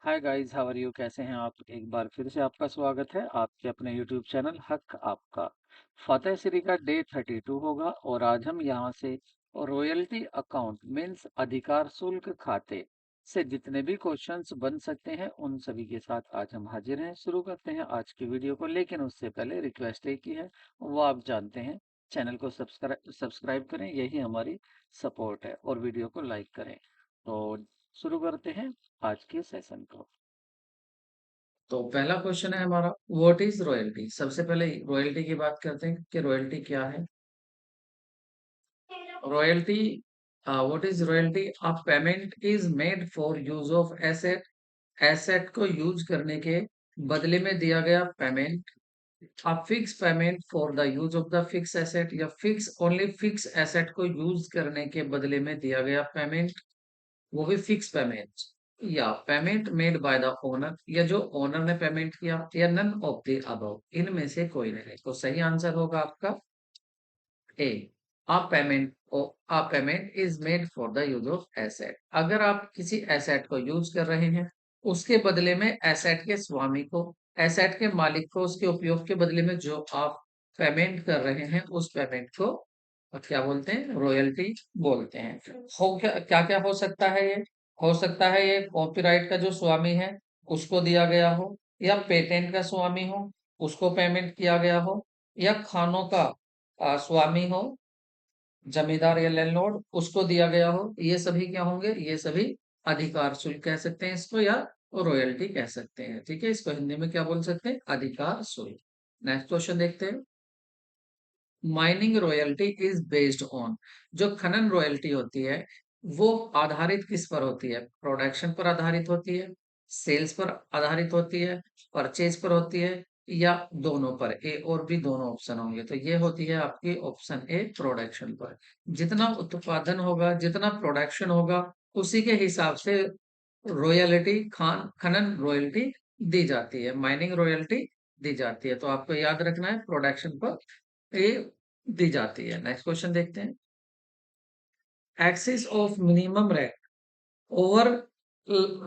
Hi guys, how are you? कैसे हैं आप? एक बार फिर से आपका स्वागत है आपके अपने यूट्यूब चैनल हक आपका। फतेह श्री का डे 32 होगा और आज हम यहाँ से रॉयल्टी अकाउंट मीन्स अधिकार शुल्क खाते से जितने भी क्वेश्चंस बन सकते हैं उन सभी के साथ आज हम हाजिर हैं। शुरू करते हैं आज की वीडियो को, लेकिन उससे पहले रिक्वेस्ट एक ही है, वो आप जानते हैं। चैनल को सब्सक्राइब करें, यही हमारी सपोर्ट है, और वीडियो को लाइक करें। तो शुरू करते हैं आज के सेशन को। तो पहला क्वेश्चन है हमारा, व्हाट इज रॉयल्टी। सबसे पहले रॉयल्टी की बात करते हैं कि रॉयल्टी क्या है। Royalty, what is royalty? A payment is made for use of asset. Asset को यूज करने के बदले में दिया गया payment. A fix payment for the use of the fix asset, या फिक्स ओनली फिक्स एसेट को यूज करने के बदले में दिया गया पेमेंट, वो भी फिक्स पेमेंट। या payment made by the owner, या जो ओनर ने पेमेंट किया, या नन ऑफ द अबव, इनमें से कोई नहीं। तो सही आंसर होगा आपका A. Payment is made for the use of asset. अगर आप किसी एसेट को यूज कर रहे हैं, उसके बदले में एसेट के स्वामी को, एसेट के मालिक को, उसके उपयोग के बदले में जो आप पेमेंट कर रहे हैं, उस पेमेंट को क्या बोलते हैं? रॉयल्टी बोलते हैं। हो क्या क्या क्या हो सकता है ये? हो सकता है ये कॉपीराइट का जो स्वामी है उसको दिया गया हो, या पेटेंट का स्वामी हो उसको पेमेंट किया गया हो, या खानों का स्वामी हो, जमींदार या लैंडलॉर्ड, उसको दिया गया हो। ये सभी क्या होंगे? ये सभी अधिकार शुल्क कह सकते हैं इसको, या रॉयल्टी कह सकते हैं। ठीक है, इसको हिंदी में क्या बोल सकते हैं? अधिकार शुल्क। नेक्स्ट क्वेश्चन देखते हैं। Mining royalty is based on, जो खनन रॉयल्टी होती है वो आधारित किस पर होती है? प्रोडक्शन पर आधारित होती है, सेल्स पर आधारित होती है, परचेज पर होती है, या दोनों पर? ए और बी दोनों ऑप्शन होंगे। तो ये होती है आपकी ऑप्शन ए, प्रोडक्शन पर। जितना उत्पादन होगा, जितना प्रोडक्शन होगा, उसी के हिसाब से रॉयल्टी, खान खनन रॉयल्टी दी जाती है, माइनिंग रॉयल्टी दी जाती है। तो आपको याद रखना है, प्रोडक्शन पर ये दी जाती है। नेक्स्ट क्वेश्चन देखते हैं। Axis of minimum rent over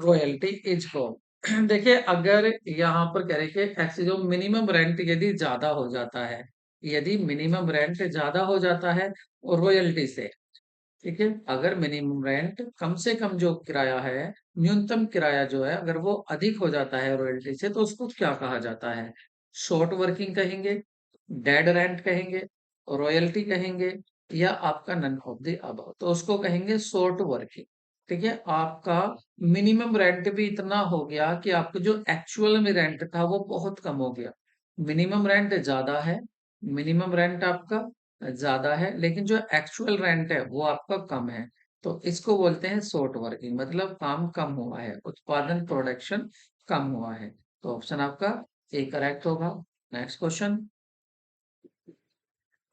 royalty is called. देखिए, अगर यहाँ पर कह रहे कि एक्सिस ऑफ मिनिमम रेंट यदि ज्यादा हो जाता है, यदि मिनिमम रेंट ज्यादा हो जाता है और रॉयल्टी से, ठीक है, अगर मिनिमम रेंट कम से कम जो किराया है, न्यूनतम किराया जो है, अगर वो अधिक हो जाता है रॉयल्टी से, तो उसको क्या कहा जाता है? शॉर्ट वर्किंग कहेंगे, डेड रेंट कहेंगे, रॉयल्टी कहेंगे, या आपका नन ऑफ द अबव। तो उसको कहेंगे शॉर्ट वर्किंग। ठीक है, आपका मिनिमम रेंट भी इतना हो गया कि आपको जो एक्चुअल में रेंट था वो बहुत कम हो गया। मिनिमम रेंट ज्यादा है, मिनिमम रेंट आपका ज्यादा है, लेकिन जो एक्चुअल रेंट है वो आपका कम है। तो इसको बोलते हैं शॉर्ट वर्किंग, मतलब काम कम हुआ है, उत्पादन, प्रोडक्शन कम हुआ है। तो ऑप्शन आपका ए करेक्ट होगा। Next question.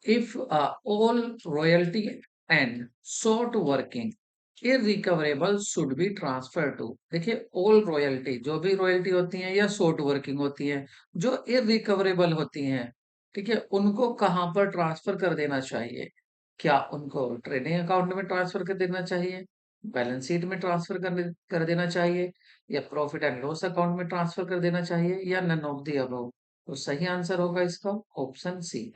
If all royalty and short working irrecoverable should be transferred to, देखिए, all royalty, जो भी रॉयल्टी होती है या शॉर्ट वर्किंग होती है, जो इरिकवरेबल होती हैं, ठीक है, उनको कहाँ पर ट्रांसफर कर देना चाहिए? क्या उनको ट्रेडिंग अकाउंट में ट्रांसफर कर देना चाहिए, बैलेंस शीट में ट्रांसफर कर देना चाहिए, या प्रॉफिट एंड लॉस अकाउंट में ट्रांसफर कर देना चाहिए, या नन ऑफ द अबव? तो सही आंसर होगा इसका ऑप्शन सी।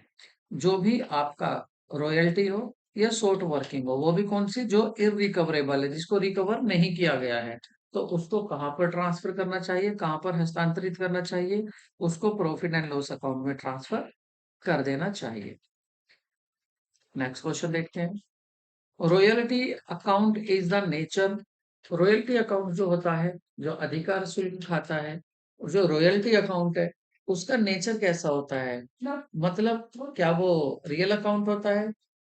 जो भी आपका रॉयल्टी हो या शॉर्ट वर्किंग हो, वो भी कौन सी? जो इरिकवरेबल है, जिसको रिकवर नहीं किया गया है, तो उसको कहाँ पर ट्रांसफर करना चाहिए, कहाँ पर हस्तांतरित करना चाहिए? उसको प्रॉफिट एंड लॉस अकाउंट में ट्रांसफर कर देना चाहिए। नेक्स्ट क्वेश्चन देखते हैं। Royalty account is the nature. Royalty account जो होता है, जो अधिकार शुल्क खाता है, जो रॉयल्टी अकाउंट है, उसका नेचर कैसा होता है? मतलब क्या वो रियल अकाउंट होता है,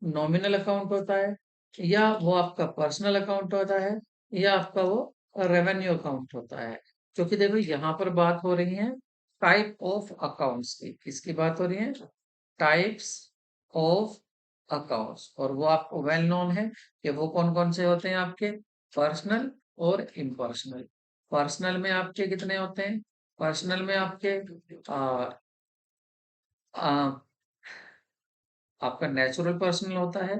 नॉमिनल अकाउंट होता है, या वो आपका पर्सनल अकाउंट होता है, या आपका वो रेवेन्यू अकाउंट होता है? क्योंकि देखो, यहाँ पर बात हो रही है टाइप ऑफ अकाउंट्स की। किसकी बात हो रही है? Types of accounts. और वो आपको वेल नोन है कि वो कौन कौन से होते हैं आपके? पर्सनल और इम्पर्सनल। पर्सनल में आपके कितने होते हैं? पर्सनल में आपके आ, आ, आपका नेचुरल पर्सनल होता है,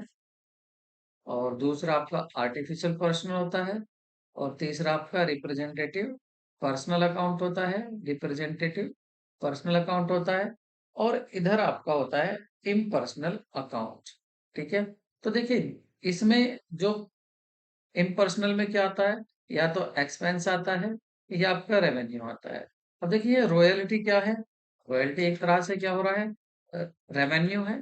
और दूसरा आपका आर्टिफिशियल पर्सनल होता है, और तीसरा आपका रिप्रेजेंटेटिव पर्सनल अकाउंट होता है, रिप्रेजेंटेटिव पर्सनल अकाउंट होता है, और इधर आपका होता है इम्पर्सनल अकाउंट। ठीक है, तो देखिए इसमें जो इम्पर्सनल में क्या आता है, या तो एक्सपेंस आता है या आपका रेवेन्यू आता है। अब देखिए रॉयल्टी क्या है, रॉयल्टी एक तरह से क्या हो रहा है, रेवेन्यू है,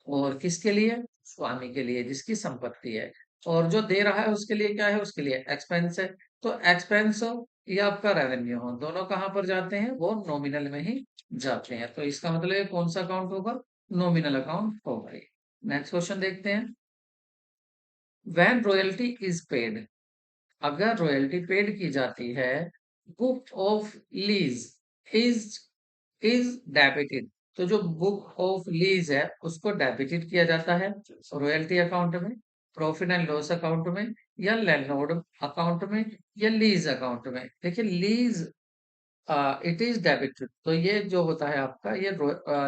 और किसके लिए, स्वामी के लिए जिसकी संपत्ति है, और जो दे रहा है उसके लिए क्या है, उसके लिए एक्सपेंस है। तो एक्सपेंस हो या आपका रेवेन्यू हो, दोनों कहाँ पर जाते हैं, वो नॉमिनल में ही जाते हैं। तो इसका मतलब ये कौन सा अकाउंट होगा, नॉमिनल अकाउंट होगा ये। नेक्स्ट क्वेश्चन देखते हैं, व्हेन रॉयल्टी इज पेड, अगर रॉयल्टी पेड की जाती है, book of lease is is debited, तो जो बुक ऑफ लीज है उसको डेबिटेड किया जाता है रॉयल्टी अकाउंट में, प्रॉफिट एंड लॉस अकाउंट में, या लैंडलॉर्ड अकाउंट में, या लीज अकाउंट में। देखिए लीज इट इज डेबिटेड, तो ये जो होता है आपका ये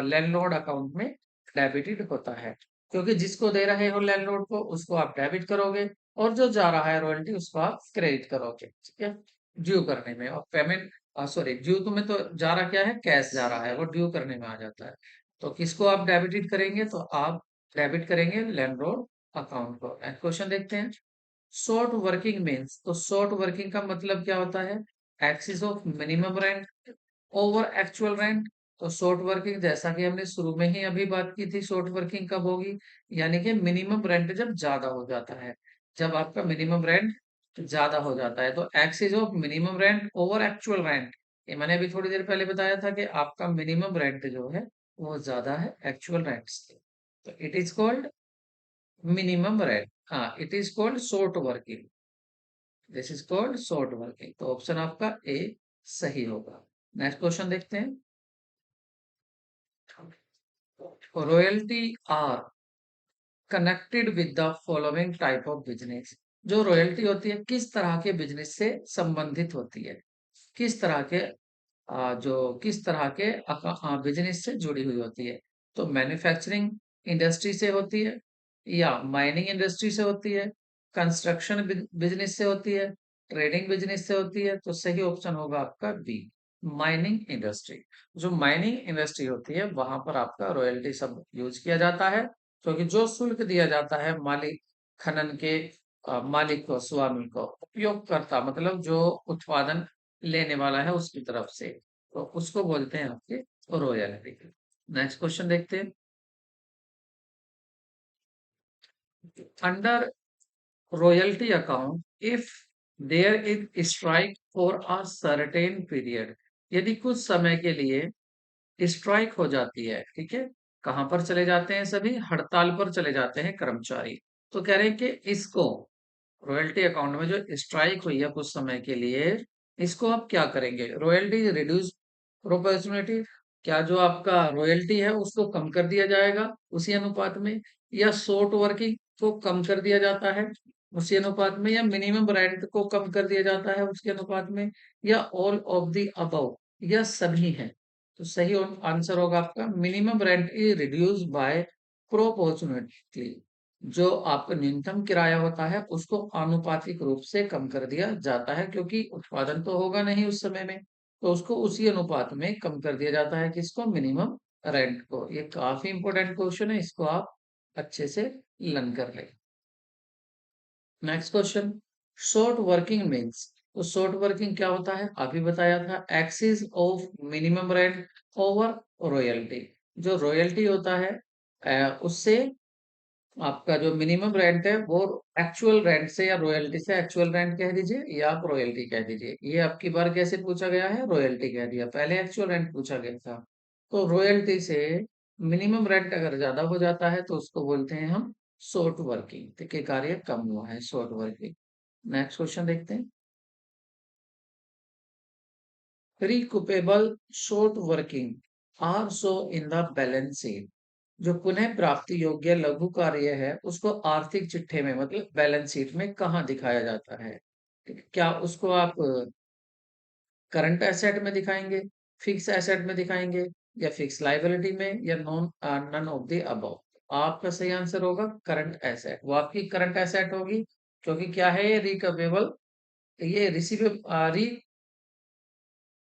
लैंडलॉर्ड अकाउंट में डेबिटेड होता है, क्योंकि जिसको दे रहे हो लैंडलॉर्ड को उसको आप डेबिट करोगे, और जो जा रहा है रॉयल्टी उसको आप क्रेडिट करोगे। ठीक है, ड्यू करने में, और पेमेंट सॉरी ड्यू तुम्हें तो जा रहा क्या है, कैश जा रहा है, वो ड्यू करने में आ जाता है। तो किसको आप डेबिटेड करेंगे, तो आप डेबिट करेंगे लैंडलॉर्ड अकाउंट को। नेक्स्ट क्वेश्चन देखते हैं, शॉर्ट वर्किंग मीन्स, तो शॉर्ट वर्किंग का मतलब क्या होता है, axis of minimum rent over actual rent. तो शॉर्ट वर्किंग जैसा कि हमने शुरू में ही अभी बात की थी, शॉर्ट वर्किंग कब होगी, यानी कि मिनिमम रेंट जब ज्यादा हो जाता है, जब आपका मिनिमम रेंट ज्यादा हो जाता है, तो axis of minimum rent over actual rent, ये मैंने अभी थोड़ी देर पहले बताया था कि आपका मिनिमम रेंट जो है वो ज्यादा है एक्चुअल रेंट से, तो it is called minimum rent. हाँ, it is called short working, this is called short working, तो ऑप्शन आपका ए सही होगा। नेक्स्ट क्वेश्चन देखते हैं, royalty are connected with the following type of business, जो रॉयल्टी होती है किस तरह के बिजनेस से संबंधित होती है, किस तरह के जो किस तरह के बिजनेस से जुड़ी हुई होती है। तो मैन्युफैक्चरिंग इंडस्ट्री से होती है, या माइनिंग इंडस्ट्री से होती है, कंस्ट्रक्शन बिजनेस से होती है, ट्रेडिंग बिजनेस से होती है। तो सही ऑप्शन होगा आपका बी, माइनिंग इंडस्ट्री। जो माइनिंग इंडस्ट्री होती है वहां पर आपका रॉयल्टी सब यूज किया जाता है, क्योंकि जो शुल्क दिया जाता है मालिक, खनन के मालिक को, स्वामी को, उपयोगकर्ता मतलब जो उत्पादन लेने वाला है उसकी तरफ से, तो उसको बोलते हैं आपके रॉयल्टी। नेक्स्ट क्वेश्चन देखते हैं, under royalty account if there is strike for a certain period, यदि कुछ समय के लिए स्ट्राइक हो जाती है, ठीक है, कहां पर चले जाते हैं, सभी हड़ताल पर चले जाते हैं कर्मचारी। तो कह रहे हैं कि इसको रॉयल्टी अकाउंट में जो स्ट्राइक हुई है कुछ समय के लिए, इसको आप क्या करेंगे, रॉयल्टी रिड्यूस प्रोपोर्शनलिटी, क्या जो आपका रॉयल्टी है उसको कम कर दिया जाएगा उसी अनुपात में, या शॉर्ट वर्किंग को कम कर दिया जाता है उसी अनुपात में, या मिनिमम रेंट को कम कर दिया जाता है उसके अनुपात में, या ऑल ऑफ द अबव, या सभी है। तो सही आंसर होगा आपका minimum rent is reduce by proportionally, जो आपका न्यूनतम किराया होता है उसको आनुपातिक रूप से कम कर दिया जाता है, क्योंकि उत्पादन तो होगा नहीं उस समय में, तो उसको उसी अनुपात में कम कर दिया जाता है, किसको, मिनिमम रेंट को। ये काफी इंपॉर्टेंट क्वेश्चन है, इसको आप अच्छे से लर्न कर ले। Next question, short working means, तो शॉर्ट वर्किंग क्या होता है, अभी बताया था, axis of minimum rent over royalty, जो रॉयल्टी होता है उससे आपका जो मिनिमम रेंट है वो एक्चुअल रेंट से, या रॉयल्टी से, एक्चुअल रेंट कह दीजिए या आप रॉयल्टी कह दीजिए। ये आपकी बार कैसे पूछा गया है, रॉयल्टी कह दिया, पहले एक्चुअल रेंट पूछा गया था। तो रॉयल्टी से मिनिमम रेंट अगर ज्यादा हो जाता है तो उसको बोलते हैं हम शॉर्ट वर्किंग, ठीक है, कार्य कम हुआ है, शॉर्ट वर्किंग। नेक्स्ट क्वेश्चन देखते हैं, recoupable short working are show in the balance sheet, जो पुनः प्राप्ति योग्य लघु कार्य है उसको आर्थिक चिट्ठे में मतलब बैलेंस शीट में कहाँ दिखाया जाता है, ठीक है? क्या उसको आप करंट एसेट में दिखाएंगे, फिक्स एसेट में दिखाएंगे, या फिक्स लाइबिलिटी में, या नन ऑफ द अबव। आपका सही आंसर होगा करंट एसेट, वो आपकी करंट एसेट होगी, क्योंकि क्या है ये रिकवेबल, ये रिसीवेबल,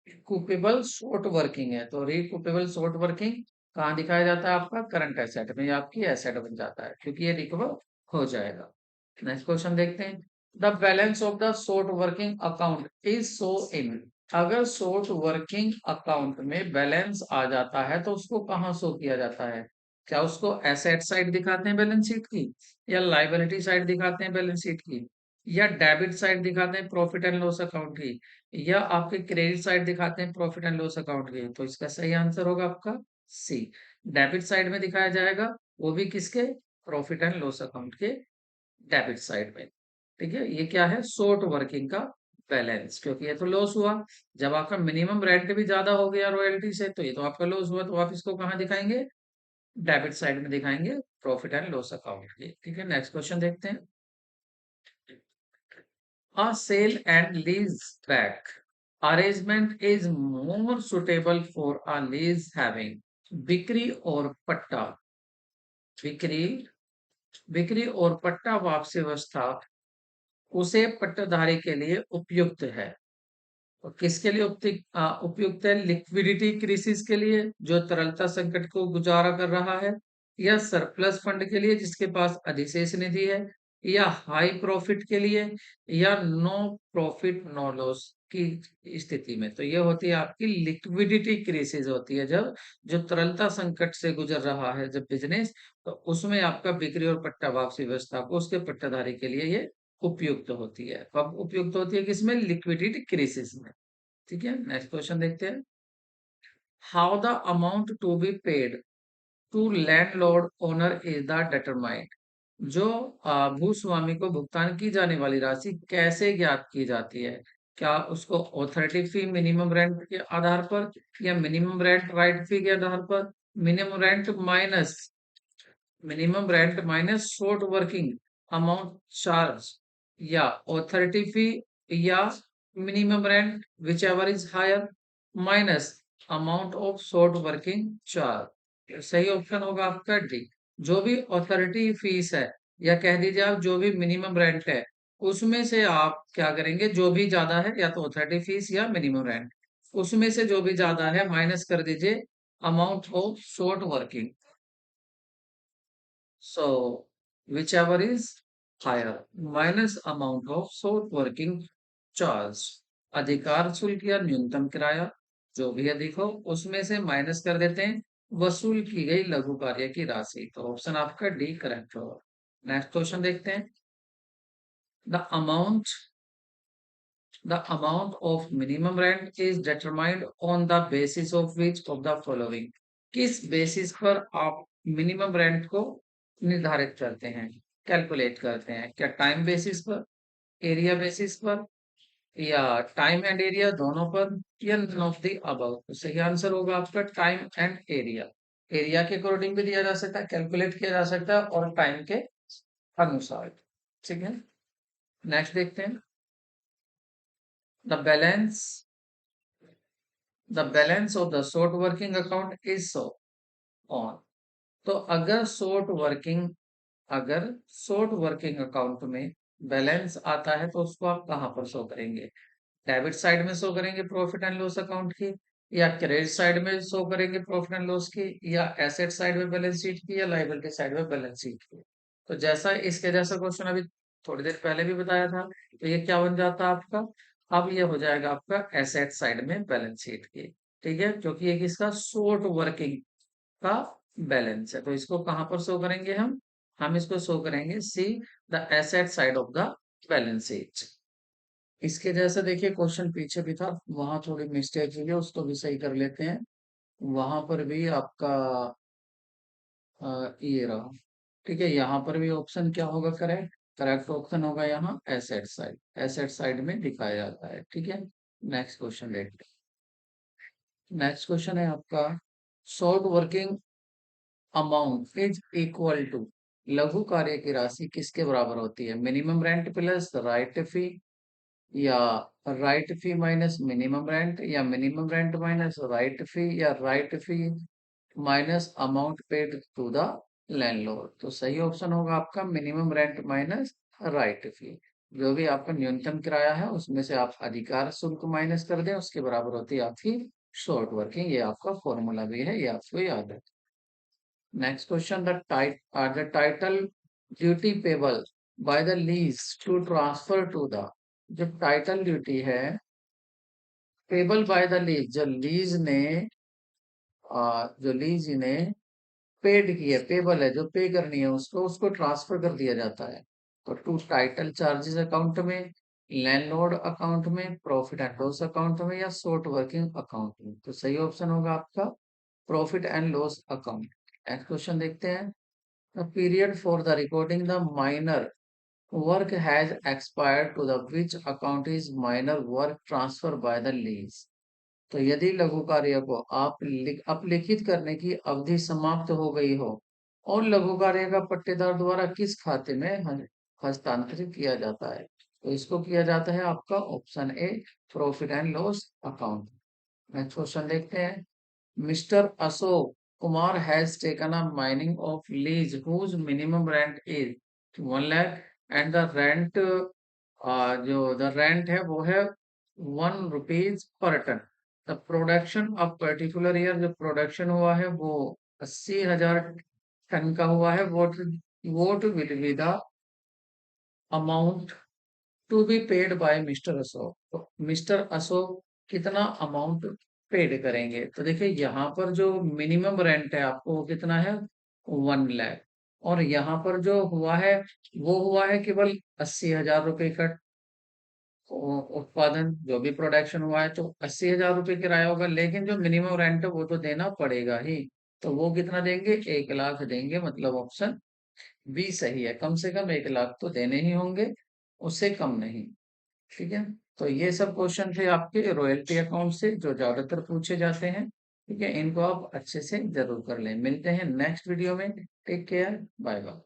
रिकूपेबल शॉर्ट वर्किंग है, तो रिकूपेबल शॉर्ट वर्किंग कहाँ दिखाया जाता है? आपका करंट एसेट में, ये आपकी एसेट बन जाता है क्योंकि ये रिकवर हो जाएगा। नेक्स्ट क्वेश्चन देखते हैं। The balance of the short working account is so in. अगर शॉर्ट वर्किंग अकाउंट में बैलेंस आ जाता है तो उसको कहाँ शो किया जाता है? क्या उसको एसेट साइड दिखाते हैं बैलेंस शीट की, या लाइबिलिटी साइड दिखाते हैं बैलेंस शीट की, या डेबिट साइड दिखाते हैं प्रॉफिट एंड लॉस अकाउंट की, या आपके क्रेडिट साइड दिखाते हैं प्रॉफिट एंड लॉस अकाउंट के? तो इसका सही आंसर होगा आपका सी, डेबिट साइड में दिखाया जाएगा, वो भी किसके? प्रॉफिट एंड लॉस अकाउंट के डेबिट साइड में। ठीक है, ये क्या है? शॉर्ट वर्किंग का बैलेंस, क्योंकि ये तो लॉस हुआ जब आपका मिनिमम रेंट भी ज्यादा हो गया रॉयल्टी से, तो ये तो आपका लॉस हुआ, तो आप इसको कहाँ दिखाएंगे? डेबिट साइड में दिखाएंगे, प्रॉफिट एंड लॉस अकाउंट के। ठीक है, नेक्स्ट क्वेश्चन देखते हैं। A sale and lease back arrangement is more suitable for a lease having बिक्री और पट्टा, बिक्री बिक्री और पट्टा वापसी व्यवस्था उसे पट्टाधारी के लिए उपयुक्त है। और किसके लिए उपयुक्त है? लिक्विडिटी क्रिसिस के लिए, जो तरलता संकट को गुजारा कर रहा है, या सरप्लस फंड के लिए जिसके पास अधिशेष निधि है, या हाई प्रॉफिट के लिए, या नो प्रॉफिट नो लॉस की स्थिति में। तो ये होती है आपकी लिक्विडिटी क्रिसिस होती है, जब जो तरलता संकट से गुजर रहा है जब बिजनेस, तो उसमें आपका बिक्री और पट्टा वापसी व्यवस्था को उसके पट्टाधारी के लिए ये उपयुक्त होती है। कब उपयुक्त होती है? किसमें? लिक्विडिटी क्रिसिस में। ठीक है, नेक्स्ट क्वेश्चन देखते हैं। How the amount to be paid to landlord owner is the determined. जो भूस्वामी को भुगतान की जाने वाली राशि कैसे ज्ञात की जाती है? क्या उसको ऑथोरिटी फी मिनिमम रेंट के आधार पर, या मिनिमम रेंट राइट फी के आधार पर, minimum rent minus short working amount charge, या ऑथोरिटी फी, या minimum rent whichever is higher minus amount of short working charge. सही ऑप्शन होगा आपका डी। जो भी ऑथोरिटी फीस है, या कह दीजिए आप जो भी मिनिमम रेंट है, उसमें से आप क्या करेंगे? जो भी ज्यादा है, या तो ऑथोरिटी फीस या मिनिमम रेंट, उसमें से जो भी ज्यादा है माइनस कर दीजिए amount of short working. So whichever is higher minus amount of short working charge, अधिकार शुल्क या न्यूनतम किराया जो भी अधिक हो उसमें से माइनस कर देते हैं वसूल की गई लघु कार्य की राशि। तो ऑप्शन आपका डी करेक्ट होगा। नेक्स्ट क्वेश्चन देखते हैं। The amount The amount of minimum rent is determined on the basis of which of the following। किस बेसिस पर आप मिनिमम रेंट को निर्धारित करते हैं, कैलकुलेट करते हैं? क्या टाइम बेसिस पर, एरिया बेसिस पर, या टाइम एंड एरिया दोनों पर, या नन ऑफ द अबव? तो सही आंसर होगा आपका टाइम एंड एरिया। एरिया के अकॉर्डिंग भी दिया जा सकता है, कैलकुलेट किया जा सकता है, और टाइम के अनुसार। ठीक है, नेक्स्ट देखते हैं। The balance the balance of the short working account is so on. तो अगर शॉर्ट वर्किंग अकाउंट में बैलेंस आता है तो उसको आप कहाँ पर शो करेंगे? डेबिट साइड में शो करेंगे प्रॉफिट एंड लॉस अकाउंट की, या क्रेडिट साइड में शो करेंगे प्रॉफिट एंड लॉस की, या एसेट साइड में बैलेंस शीट की, या लायबिलिटी साइड में बैलेंस शीट की? तो जैसा इसके जैसा क्वेश्चन अभी थोड़ी देर पहले भी बताया था, तो ये क्या बन जाता है आपका? अब ये हो जाएगा आपका एसेट साइड में बैलेंस शीट की। ठीक है, क्योंकि ये किसका? शॉर्ट वर्किंग का बैलेंस है, तो इसको कहां पर शो करेंगे हम इसको शो करेंगे C, the asset side of the balance sheet. इसके जैसा देखिए क्वेश्चन पीछे भी था, वहां थोड़ी मिस्टेक हुई है, उसको भी सही कर लेते हैं। वहां पर भी आपका ये रहा। ठीक है, यहाँ पर भी ऑप्शन क्या होगा? करेक्ट, करेक्ट ऑप्शन होगा यहाँ एसेट साइड, एसेट साइड में दिखाया जाता है। ठीक है, नेक्स्ट क्वेश्चन देखते हैं। नेक्स्ट क्वेश्चन है आपका, short working amount is equal to, लघु कार्य की राशि किसके बराबर होती है? Minimum rent plus right fee, या right fee minus minimum rent, या minimum rent minus right fee, या right fee minus amount paid to the landlord? तो सही ऑप्शन होगा आपका minimum rent minus right fee. जो भी आपका न्यूनतम किराया है उसमें से आप अधिकार शुल्क माइनस कर दें, उसके बराबर होती है आपकी शॉर्ट वर्किंग। ये आपका फॉर्मूला भी है, ये आपको याद है। Next question, the title duty payable by the lease to transfer to the, जो टाइटल ड्यूटी है पेबल बाय द लीज, जो लीज ने पेड की है, पेबल है, जो पे करनी है उसको, उसको ट्रांसफर कर दिया जाता है। तो टू टाइटल चार्जेस अकाउंट में, लैंडलॉर्ड अकाउंट में, प्रॉफिट एंड लॉस अकाउंट में, या शॉर्ट वर्किंग अकाउंट में। तो सही ऑप्शन होगा आपका profit and loss account. Next question देखते हैं। The period for the recording the minor work has expired to the which account is minor work transfer by the lease. तो यदि लघु कार्य को अपलिखित करने की अवधि समाप्त हो गई हो और लघु कार्य का पट्टेदार द्वारा किस खाते में हस्तांतरित किया जाता है, तो इसको किया जाता है आपका option A profit and loss account. Next question देखते हैं। Mister Ashok Kumar has taken a mining of lease whose minimum rent is 1 lakh and the rent, जो द रेंट है वो है 1 rupees per ton. The production of particular year, जो production हुआ है वो 80,000 टन का हुआ है। What will be the amount to be paid by mister Ashok. तो मिस्टर अशोक कितना अमाउंट पेड करेंगे, तो देखिए यहाँ पर जो मिनिमम रेंट है आपको वो कितना है 1 लाख, और यहाँ पर जो हुआ है वो हुआ है केवल 80,000 रुपए का उत्पादन, जो भी प्रोडक्शन हुआ है तो 80,000 रुपये किराया होगा, लेकिन जो मिनिमम रेंट है वो तो देना पड़ेगा ही। तो वो कितना देंगे 1 लाख देंगे, मतलब ऑप्शन बी सही है। कम से कम 1 लाख तो देने ही होंगे, उससे कम नहीं। ठीक है, तो ये सब क्वेश्चन थे आपके रॉयल्टी अकाउंट से जो ज्यादातर पूछे जाते हैं। ठीक है, इनको आप अच्छे से जरूर कर लें। मिलते हैं नेक्स्ट वीडियो में। Take care, bye bye.